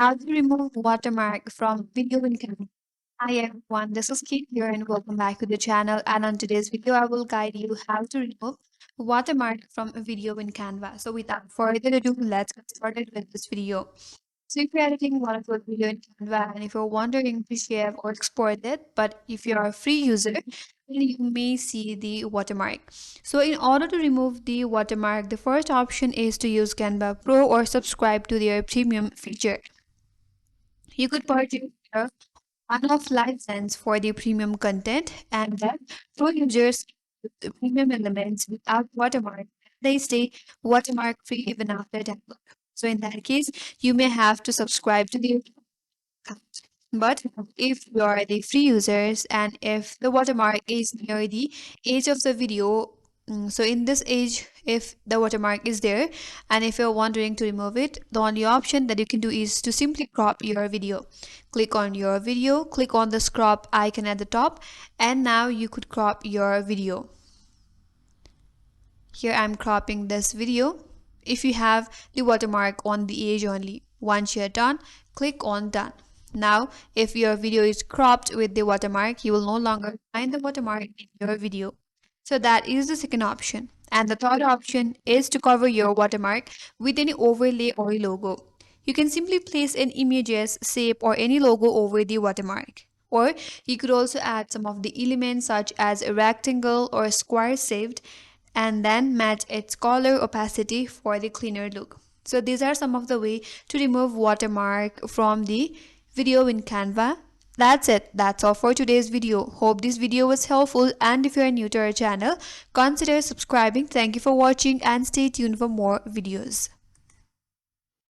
How to remove watermark from video in Canva. Hi everyone, this is Kate here and welcome back to the channel. And on today's video, I will guide you how to remove watermark from a video in Canva. So without further ado, let's get started with this video. So if you're editing one of your video in Canva and if you're wondering to share or export it, but if you're a free user, then you may see the watermark. So in order to remove the watermark, the first option is to use Canva Pro or subscribe to their premium feature. You could purchase a one-off license for the premium content, and then pro users use the premium elements without watermark. They stay watermark free even after download. So in that case, you may have to subscribe to the account. But if you are the free users and if the watermark is near the age of the video, so in this age, if the watermark is there and if you're wondering to remove it, the only option that you can do is to simply crop your video. Click on your video, click on this crop icon at the top, and now you could crop your video. Here I'm cropping this video. If you have the watermark on the edge only, once you're done, click on done. Now, if your video is cropped with the watermark, you will no longer find the watermark in your video. So that is the second option. And the third option is to cover your watermark with any overlay or logo. You can simply place an images, shape or any logo over the watermark. Or you could also add some of the elements such as a rectangle or a square saved and then match its color opacity for the cleaner look. So these are some of the way to remove watermark from the video in Canva. That's it. That's all for today's video. Hope this video was helpful, and if you are new to our channel, consider subscribing. Thank you for watching and stay tuned for more videos.